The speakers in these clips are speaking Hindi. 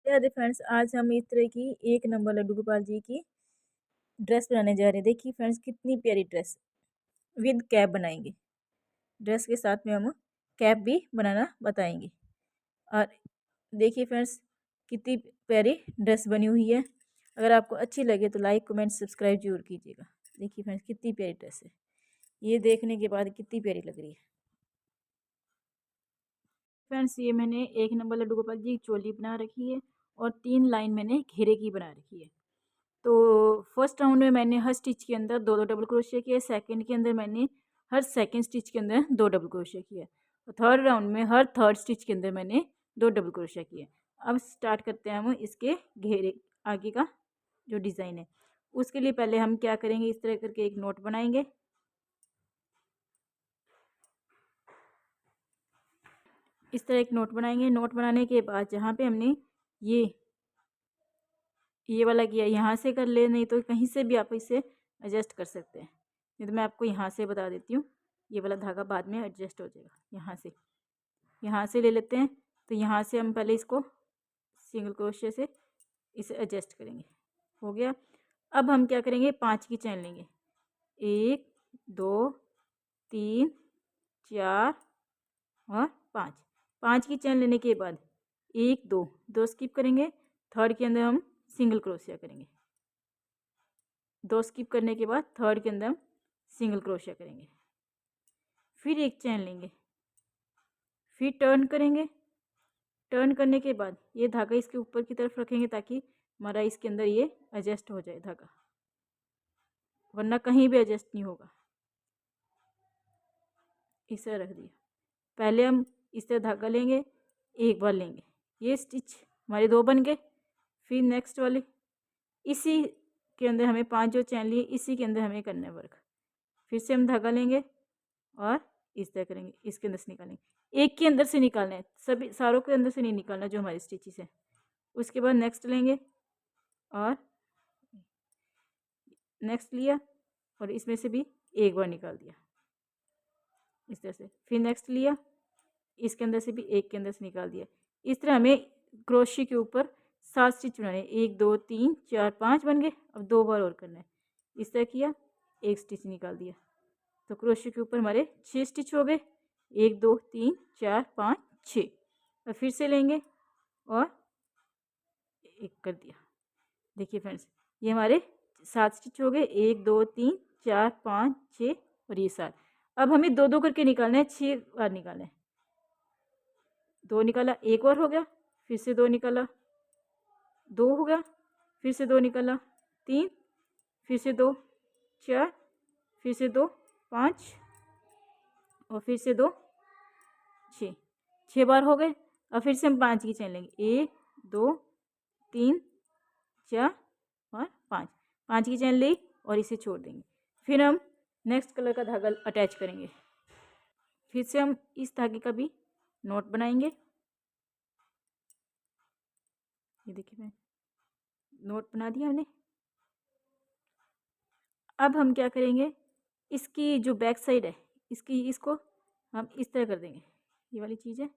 क्या दे फ्रेंड्स, आज हम इस तरह की 1 नंबर लड्डू गोपाल जी की ड्रेस बनाने जा रहे हैं। देखिए फ्रेंड्स, कितनी प्यारी ड्रेस विद कैप बनाएंगे। ड्रेस के साथ में हम कैप भी बनाना बताएंगे। और देखिए फ्रेंड्स, कितनी प्यारी ड्रेस बनी हुई है। अगर आपको अच्छी लगे तो लाइक कमेंट सब्सक्राइब जरूर कीजिएगा। देखिए फ्रेंड्स, कितनी प्यारी ड्रेस है। ये देखने के बाद कितनी प्यारी लग रही है। फ्रेंड्स, ये मैंने 1 नंबर लड्डू गोपाल जी की चोली बना रखी है और 3 लाइन मैंने घेरे की बना रखी है। तो फर्स्ट राउंड में मैंने हर स्टिच के अंदर दो दो डबल क्रोशिया किया। सेकंड के अंदर मैंने हर सेकंड स्टिच के अंदर दो डबल क्रोशिया किया। और थर्ड राउंड में हर थर्ड स्टिच के अंदर मैंने दो डबल क्रोशिया किया। अब स्टार्ट करते हैं हम इसके घेरे आगे का जो डिज़ाइन है। उसके लिए पहले हम क्या करेंगे, इस तरह करके एक नोट बनाएंगे। इस तरह एक नोट बनाएंगे। नोट बनाने के बाद जहाँ पे हमने ये वाला किया, यहाँ से कर ले, नहीं तो कहीं से भी आप इसे एडजस्ट कर सकते हैं। नहीं तो मैं आपको यहाँ से बता देती हूँ। ये वाला धागा बाद में एडजस्ट हो जाएगा। यहाँ से ले लेते हैं। तो यहाँ से हम पहले इसको सिंगल क्रोशिया से इसे एडजस्ट करेंगे। हो गया। अब हम क्या करेंगे, 5 की चैन लेंगे। 1 2 3 4 और 5। 5 की चैन लेने के बाद 1 2 2 स्किप करेंगे। थर्ड के अंदर हम सिंगल क्रोशिया करेंगे। 2 स्किप करने के बाद थर्ड के अंदर हम सिंगल क्रोशिया करेंगे। फिर एक चैन लेंगे। फिर टर्न करेंगे। टर्न करने के बाद ये धागा इसके ऊपर की तरफ रखेंगे ताकि हमारा इसके अंदर ये एडजस्ट हो जाए धागा, वरना कहीं भी एडजस्ट नहीं होगा। इसे रख दिया। पहले हम इस तरह धागा लेंगे, एक बार लेंगे। ये स्टिच हमारे 2 बन गए। फिर नेक्स्ट वाले इसी के अंदर हमें 5 जो चैन लिए इसी के अंदर हमें करना है वर्क। फिर से हम धागा लेंगे और इस तरह करेंगे, इसके अंदर से निकालेंगे। एक के अंदर से निकालना है, सभी सारों के अंदर से नहीं निकालना जो हमारी स्टिचेस है। उसके बाद नेक्स्ट लेंगे और नेक्स्ट लिया और इसमें से भी एक बार निकाल दिया इस तरह से। फिर नेक्स्ट लिया, इसके अंदर से भी एक के अंदर से निकाल दिया। इस तरह हमें क्रोशे के ऊपर 7 स्टिच बनाने। 1 2 3 4 5 बन गए। अब 2 बार और करना है। इस तरह किया, एक स्टिच निकाल दिया। तो क्रोशे के ऊपर हमारे 6 स्टिच हो गए। 1 2 3 4 5 6। और फिर से लेंगे और एक कर दिया। देखिए फ्रेंड्स, ये हमारे 7 स्टिच हो गए। 1 2 3 4 5 6 और ये 7। अब हमें 2 2 करके निकालना है। 6 बार निकालना है। 2 निकाला, एक और हो गया। फिर से 2 निकाला, 2 हो गया। फिर से 2 निकाला, 3। फिर से 2 4। फिर से 2 5 और फिर से 2 6। 6 बार हो गए। और फिर से हम 5 की चैन लेंगे। 1 2 3 4 और 5। 5 की चैन ली और इसे छोड़ देंगे। फिर हम नेक्स्ट कलर का धागा अटैच करेंगे। फिर से हम इस धागे का भी नोट बनाएंगे। ये देखिए, मैं नोट बना दिया हमने। अब हम क्या करेंगे, इसकी जो बैक साइड है इसको हम इस तरह कर देंगे। ये वाली चीज़ है,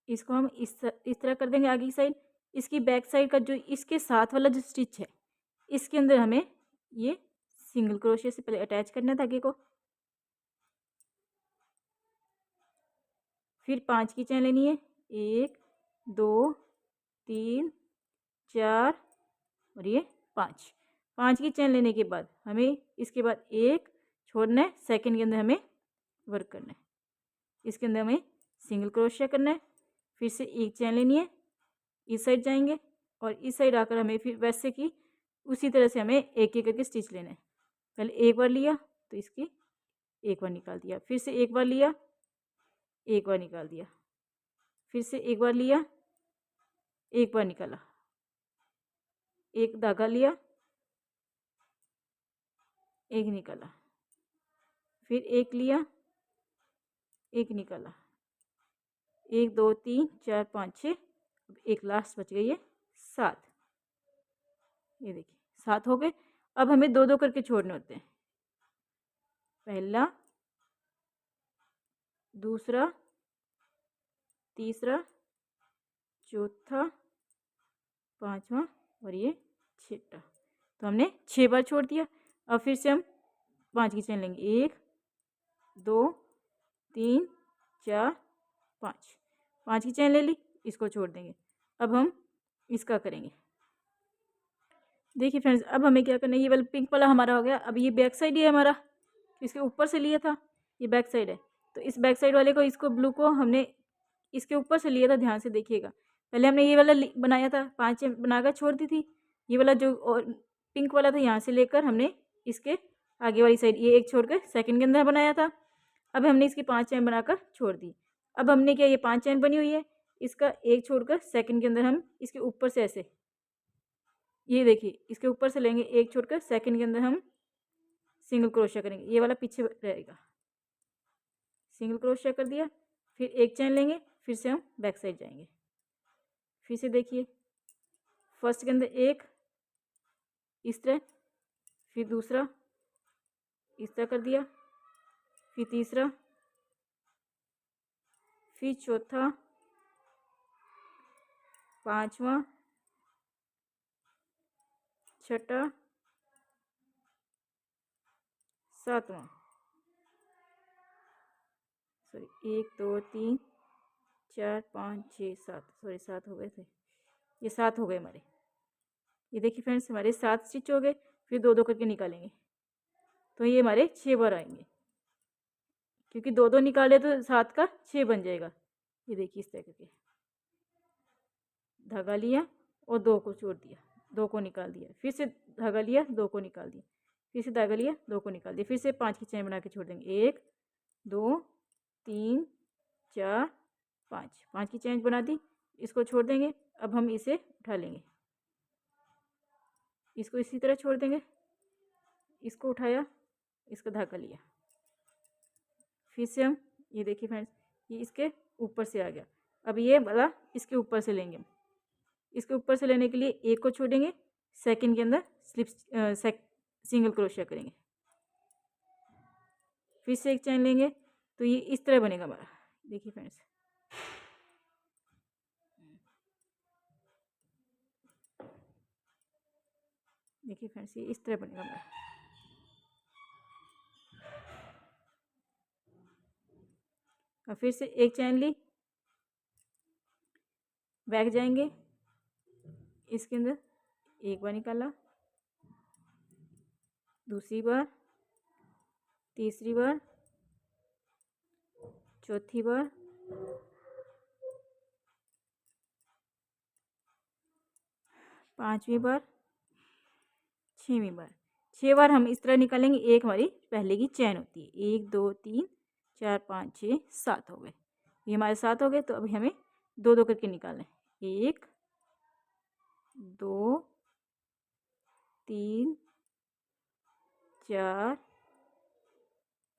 इसको हम इस तरह कर देंगे आगे की साइड। इसकी बैक साइड का जो इसके साथ वाला जो स्टिच है इसके अंदर हमें ये सिंगल क्रोशिया से पहले अटैच करना है धागे को। फिर 5 की चैन लेनी है। 1 2 3 4 और ये 5। 5 की चैन लेने के बाद हमें इसके बाद एक छोड़ना है। सेकंड के अंदर हमें वर्क करना है। इसके अंदर हमें सिंगल क्रोशिया करना है। फिर से एक चैन लेनी है, इस साइड जाएंगे और इस साइड आकर हमें फिर वैसे की उसी तरह से हमें एक एक करके स्टिच लेना है। पहले एक बार लिया तो इसकी एक बार निकाल दिया। फिर से एक बार लिया, एक बार निकाल दिया। फिर से एक बार लिया, एक बार निकाला। एक धागा लिया, एक निकाला। फिर एक लिया, एक निकाला। 1 2 3 4 5 6। एक लास्ट बच गई है 7। ये देखिए 7 हो गए। अब हमें 2 2 करके छोड़ने होते हैं। पहला, दूसरा, तीसरा चौथा, पांचवा और ये छठा। तो हमने 6 बार छोड़ दिया। अब फिर से हम 5 की चेन लेंगे। 1 2 3 4 5। 5 की चेन ले ली, इसको छोड़ देंगे। अब हम इसका करेंगे। देखिए फ्रेंड्स, अब हमें क्या करना है, ये वाला पिंक वाला हमारा हो गया। अब ये बैक साइड ही है हमारा, इसके ऊपर से लिया था, ये बैक साइड है। तो इस बैक साइड वाले को, इसको ब्लू को हमने इसके ऊपर से लिया था। ध्यान से देखिएगा, पहले हमने ये वाला बनाया था, 5 चेन बनाकर छोड़ दी थी। ये वाला जो और पिंक वाला था, यहाँ से लेकर हमने इसके आगे वाली साइड ये एक छोड़कर सेकंड के अंदर बनाया था। अब हमने इसकी 5 चेन बनाकर छोड़ दी। अब हमने क्या, ये 5 चेन बनी हुई है, इसका एक छोड़कर सेकंड के अंदर हम इसके ऊपर से ऐसे, ये देखिए इसके ऊपर से लेंगे, एक छोड़कर सेकंड के अंदर हम सिंगल क्रोशिया करेंगे। ये वाला पीछे रहेगा, सिंगल क्रोशिया कर दिया। फिर एक चेन लेंगे, फिर से हम बैक साइड जाएंगे। फिर से देखिए, फर्स्ट के अंदर एक इस तरह, फिर दूसरा इस तरह कर दिया, फिर तीसरा, फिर चौथा, पांचवा, छठा, सातवां, सॉरी 1 2 3 4 5 6 7, सॉरी 7 हो गए थे, ये 7 हो गए हमारे। ये देखिए फ्रेंड्स, हमारे 7 स्टिच हो गए। फिर 2 2 करके निकालेंगे, तो ये हमारे 6 बार आएंगे, क्योंकि 2 2 निकाले तो 7 का 6 बन जाएगा। ये देखिए इस तरह करके धागा लिया और 2 को छोड़ दिया, 2 को निकाल दिया, फिर से धागा लिया, 2 को निकाल दिया, फिर से धागा लिया, 2 को निकाल दिया, फिर से 5 की चेन बना के छोड़ देंगे। 1 2 3 4 5, 5 की चेन बना दी, इसको छोड़ देंगे। अब हम इसे उठा लेंगे, इसको इसी तरह छोड़ देंगे, इसको उठाया, इसका धागा लिया, फिर से हम, ये देखिए फ्रेंड्स, ये इसके ऊपर से आ गया। अब ये वाला इसके ऊपर से लेंगे। इसके ऊपर से लेने के लिए एक को छोड़ेंगे, सेकंड के अंदर स्लिप सिंगल क्रोशिया करेंगे, फिर से एक चेन लेंगे। तो ये इस तरह बनेगा हमारा। देखिए फ्रेंड्स, देखिए फ्रेंड्स, ये इस तरह बनेगा हमारा। और फिर से एक चैन ली, बैक जाएंगे, इसके अंदर एक बार निकाला, दूसरी बार, तीसरी बार, चौथी बार, पांचवी बार, छठवीं बार। 6 बार हम इस तरह निकालेंगे। एक हमारी पहले की चैन होती है। 1 2 3 4 5 6 7 हो गए, ये हमारे 7 हो गए। तो अभी हमें 2 2 करके निकालना है। 1 2 3 4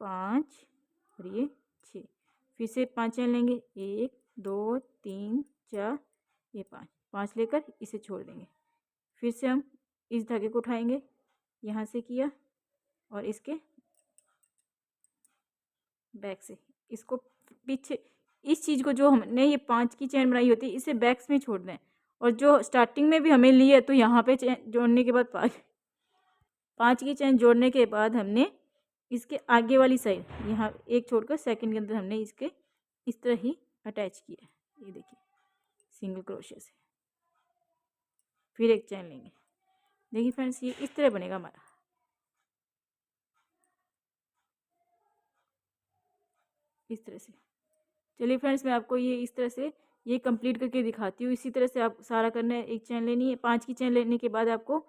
5 और ये 6। फिर से 5 चैन लेंगे। 1 2 3 4, ये 5 लेकर इसे छोड़ देंगे। फिर से हम इस धागे को उठाएंगे, यहाँ से किया और इसके बैक से इसको पीछे, इस चीज़ को जो हमने ये 5 की चैन बनाई होती है, इसे बैक्स में छोड़ दें। और जो स्टार्टिंग में भी हमें ली है, तो यहाँ पे चैन जोड़ने के बाद 5 की चैन जोड़ने के बाद हमने इसके आगे वाली साइड यहाँ एक छोड़कर सेकंड के अंदर हमने इसके इस तरह ही अटैच किया है। ये देखिए सिंगल क्रोशिया से, फिर एक चैन लेंगे। देखिए फ्रेंड्स, ये इस तरह बनेगा हमारा। इस तरह से। चलिए फ्रेंड्स, मैं आपको ये इस तरह से ये कंप्लीट करके दिखाती हूँ। इसी तरह से आप सारा करना है। एक चैन लेनी है, 5 की चैन लेने के बाद आपको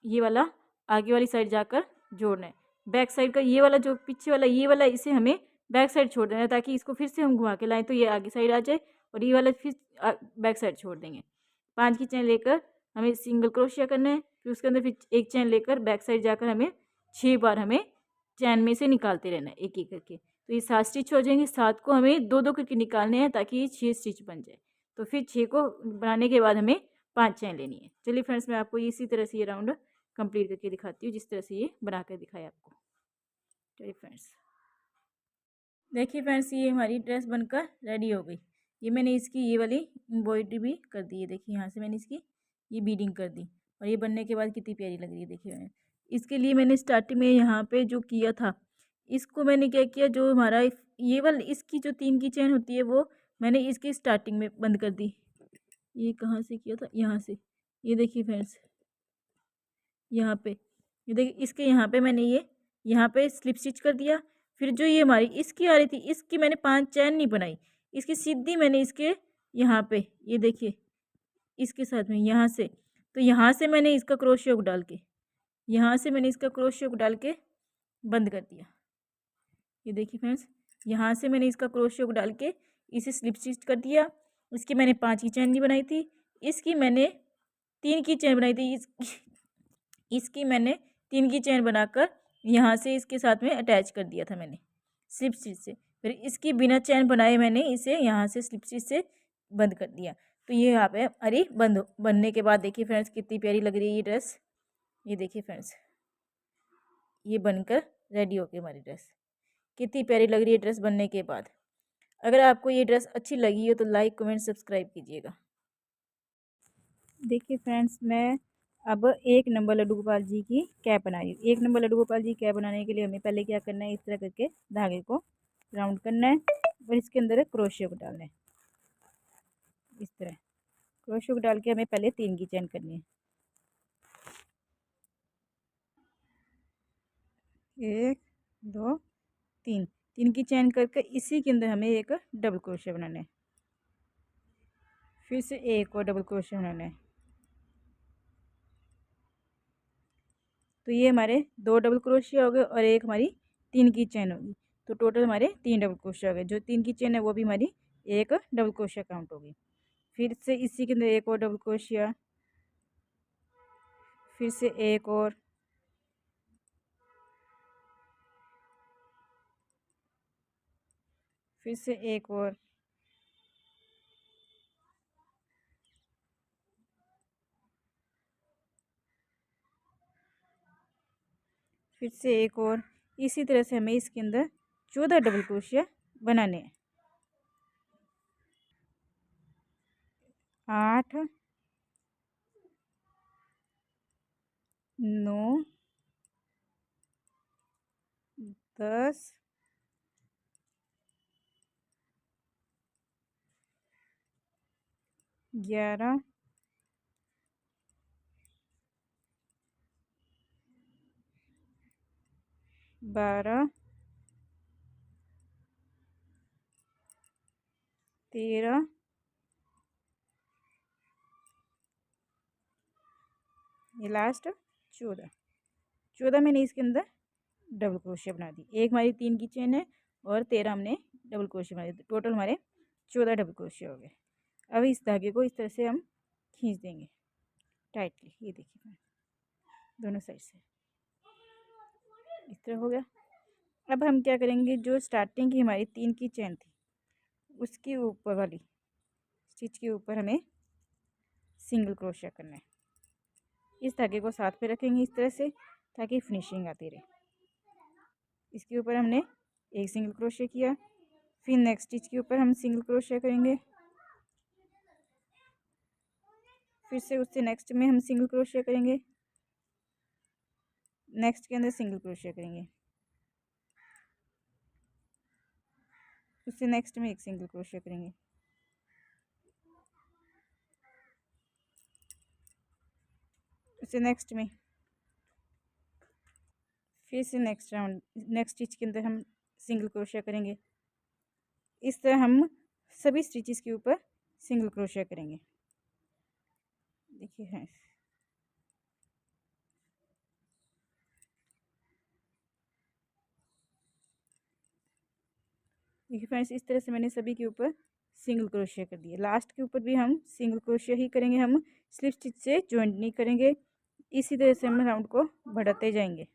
ये वाला आगे वाली साइड जाकर जोड़ना है। बैक साइड का ये वाला जो पीछे वाला ये वाला, इसे हमें बैक साइड छोड़ देना है, ताकि इसको फिर से हम घुमा के लाएँ तो ये आगे साइड आ जाए, और ये वाला फिर बैक साइड छोड़ देंगे। 5 की चैन लेकर हमें सिंगल क्रोशिया करना है, फिर उसके अंदर फिर एक चैन लेकर बैक साइड जाकर हमें 6 बार हमें चैन में से निकालते रहना है, एक एक करके। तो ये 7 स्टिच हो जाएंगे। 7 को हमें 2 2 करके निकालने हैं, ताकि ये 6 स्टिच बन जाए। तो फिर 6 को बनाने के बाद हमें 5 चैन लेनी है। चलिए फ्रेंड्स, मैं आपको इसी तरह से ये राउंड कंप्लीट करके दिखाती हूँ, जिस तरह से ये बना कर दिखाया आपको। चलिए फ्रेंड्स, देखिए फ्रेंड्स, ये हमारी ड्रेस बनकर रेडी हो गई। ये मैंने इसकी ये वाली एम्ब्रॉयडरी भी कर दी है, देखिए यहाँ से मैंने इसकी ये बीडिंग कर दी और ये बनने के बाद कितनी प्यारी लग रही है। देखिए मैंने इसके लिए मैंने स्टार्टिंग में यहाँ पे जो किया था, इसको मैंने क्या किया, जो हमारा ये वाली इसकी जो 3 की चेन होती है वो मैंने इसकी स्टार्टिंग में बंद कर दी। ये कहाँ से किया था, यहाँ से। ये देखिए फ्रेंड्स, यहाँ पे ये देखिए इसके यहाँ पे मैंने ये यहाँ पे स्लिप स्टिच कर दिया। फिर जो ये हमारी इसकी आ रही थी, इसकी मैंने 5 चैन नहीं बनाई, इसकी सीधी मैंने इसके यहाँ पे ये देखिए इसके साथ में यहाँ से, तो यहाँ से मैंने इसका क्रोशिया हुक डाल के, यहाँ से मैंने इसका क्रोशिया हुक डाल के बंद कर दिया। ये देखिए फ्रेंड्स, यहाँ से मैंने इसका क्रोशिया हुक डाल के इसे स्लिप स्टिच कर दिया। इसकी मैंने 5 की चैन नहीं बनाई थी, इसकी मैंने 3 की चैन बनाई थी। इसकी मैंने 3 की चैन बनाकर यहाँ से इसके साथ में अटैच कर दिया था मैंने स्लिप स्टिच से। फिर इसकी बिना चैन बनाए मैंने इसे यहाँ से स्लिप स्टिच से बंद कर दिया। तो ये यहाँ पे अरे बनने के बाद देखिए फ्रेंड्स कितनी प्यारी लग रही है ये ड्रेस। ये देखिए फ्रेंड्स, ये बनकर रेडी हो गई हमारी ड्रेस। कितनी प्यारी लग रही है ड्रेस बनने के बाद। अगर आपको ये ड्रेस अच्छी लगी हो तो लाइक कमेंट सब्सक्राइब कीजिएगा। देखिए फ्रेंड्स, मैं अब 1 नंबर लड्डू गोपाल जी की कैप बना रही हूँ। 1 नंबर लड्डू गोपाल जी की कैप बनाने के लिए हमें पहले क्या करना है, इस तरह करके धागे को राउंड करना है और इसके अंदर क्रोशिया को डालना है। इस तरह क्रोशिया को डाल के हमें पहले 3 की चेन करनी है। 1 2 3, 3 की चेन करके इसी के अंदर हमें एक डबल क्रोशिया बनाना है। फिर से एक और डबल क्रोशिया बनाना है। तो ये हमारे 2 डबल क्रोशिया हो गए और एक हमारी 3 की चेन होगी। तो टोटल हमारे 3 डबल क्रोशिया हो गए। जो 3 की चेन है वो भी हमारी एक डबल क्रोशिया काउंट होगी। फिर से इसी के अंदर एक और डबल क्रोशिया, फिर से एक और, फिर से एक और, फिर से एक और। इसी तरह से हमें इसके अंदर 14 डबल क्रोशिया बनाने हैं। 8 9 10 11 12 13 ये लास्ट 14 मैंने इसके अंदर डबल क्रोशिया बना दी। एक हमारी 3 की चेन है और 13 हमने डबल क्रोशिया बना दी। टोटल हमारे 14 डबल क्रोशिया हो गए। अब इस धागे को इस तरह से हम खींच देंगे टाइटली। ये देखिए दोनों साइड से इस तरह हो गया। अब हम क्या करेंगे, जो स्टार्टिंग की हमारी 3 की चेन थी उसके ऊपर वाली स्टिच के ऊपर हमें सिंगल क्रोशिया करना है। इस धागे को साथ पे रखेंगे इस तरह से ताकि फिनिशिंग आती रहे। इसके ऊपर हमने एक सिंगल क्रोशिया किया, फिर नेक्स्ट स्टिच के ऊपर हम सिंगल क्रोशिया करेंगे, फिर से उससे नेक्स्ट में हम सिंगल क्रोशिया करेंगे, नेक्स्ट के अंदर सिंगल क्रोशिया करेंगे, उससे नेक्स्ट में एक सिंगल क्रोशिया करेंगे, उससे नेक्स्ट में, फिर से नेक्स्ट राउंड नेक्स्ट स्टिच के अंदर हम सिंगल क्रोशिया करेंगे। इस तरह हम सभी स्टिचेस के ऊपर सिंगल क्रोशिया करेंगे। देखिए है, देखिए फ्रेंड्स, इस तरह से मैंने सभी के ऊपर सिंगल क्रोशिया कर दिया। लास्ट के ऊपर भी हम सिंगल क्रोशिया ही करेंगे, हम स्लिप स्टिच से जॉइंट नहीं करेंगे। इसी तरह से हम राउंड को बढ़ाते जाएंगे।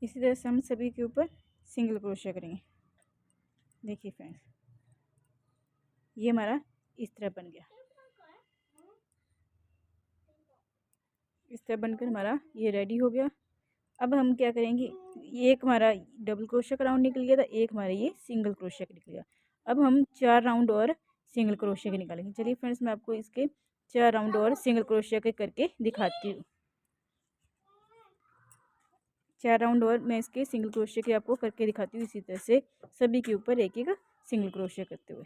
इसी तरह से हम सभी के ऊपर सिंगल क्रोशिया करेंगे। देखिए फ्रेंड्स, ये हमारा इस तरह बन गया। इस तरह बनकर हमारा ये रेडी हो गया। अब हम क्या करेंगे, एक हमारा डबल क्रोशिया का राउंड निकल गया था, एक हमारा ये सिंगल क्रोशिया का निकल गया। अब हम 4 राउंड और सिंगल क्रोशिया के निकालेंगे। चलिए फ्रेंड्स, मैं आपको इसके 4 राउंड और सिंगल क्रोशिया के करके दिखाती हूँ। 4 राउंड और मैं इसके सिंगल क्रोशिया के आपको करके दिखाती हूँ, इसी तरह से सभी के ऊपर एक एक सिंगल क्रोशिया करते हुए।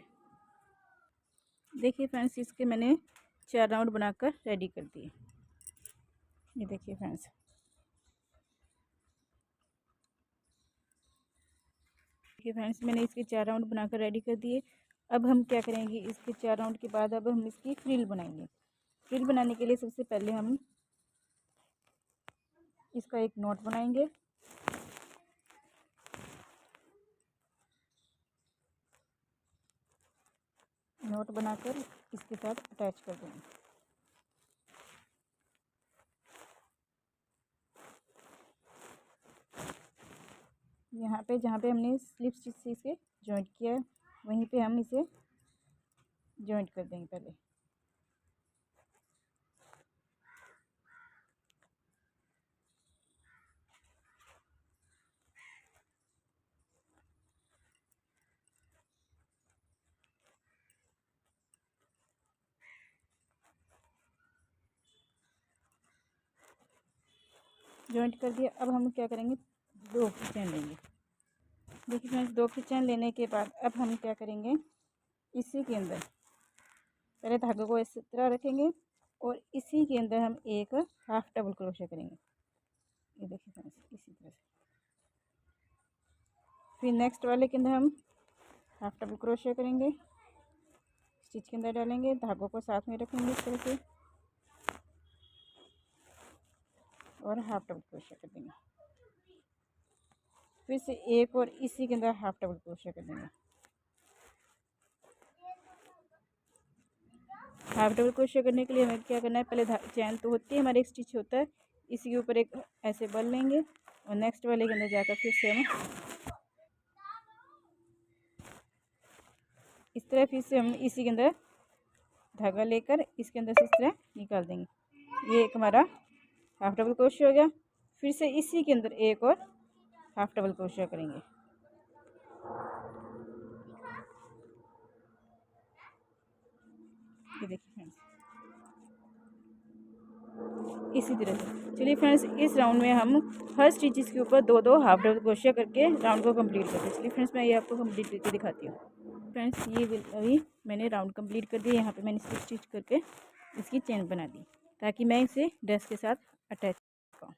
देखिए फ्रेंड्स, इसके मैंने 4 राउंड बनाकर रेडी कर दिए। ये देखिए फ्रेंड्स, मैंने इसके 4 राउंड बनाकर रेडी कर दिए। अब हम क्या करेंगे, इसके 4 राउंड के बाद अब हम इसकी फ्रिल बनाएंगे। फ्रिल बनाने के लिए सबसे पहले हम इसका एक नॉट बनाएंगे। नॉट बनाकर इसके साथ अटैच कर देंगे। यहाँ पे जहाँ पे हमने स्लिप स्टिच से इसे जॉइंट किया है, वहीं पे हम इसे जॉइंट कर देंगे पहले। जॉइंट कर दिया। अब हम क्या करेंगे, 2 की चैन लेंगे। देखिए फ्रेंड्स, 2 की चैन लेने के बाद अब हम क्या करेंगे, इसी के अंदर पहले धागे को इस तरह रखेंगे और इसी के अंदर हम एक हाफ डबल क्रोशिया करेंगे। ये देखिए फ्रेंड्स, इसी तरह से। फिर नेक्स्ट वाले के अंदर हम हाफ डबल क्रोशिया करेंगे, स्टिच के अंदर डालेंगे, धागों को साथ में रखेंगे इस तरह से और हाफ डबल क्रोशिया कर देंगे। फिर से एक और इसी के अंदर हाफ डबल क्रोशिया कर देंगे। हाफ डबल क्रोशिया करने के लिए हमें क्या करना है, पहले चैन तो होती है हमारे, एक स्टिच होता है, इसी के ऊपर एक ऐसे बल लेंगे और नेक्स्ट वाले के अंदर जाकर फिर से हम इस तरह फिर से हम इसी के अंदर धागा लेकर इसके अंदर से इस तरह निकाल देंगे। ये एक हमारा हाफ डबल क्रोशिया हो गया। फिर से इसी के अंदर एक और हाफ डबल क्रोशिया करेंगे। ये देखिए फ्रेंड्स, इसी तरह से। चलिए फ्रेंड्स, इस राउंड में हम हर स्टिचेस के ऊपर 2-2 हाफ डबल क्रोशिया करके राउंड को कंप्लीट करते हैं। चलिए फ्रेंड्स, मैं ये आपको कंप्लीट करके दिखाती हूँ। फ्रेंड्स, ये अभी मैंने राउंड कंप्लीट कर दिया। यहाँ पे मैंने स्टिच करके इसकी चेन बना दी ताकि मैं इसे ड्रेस के साथ अटैच कर पाऊँ।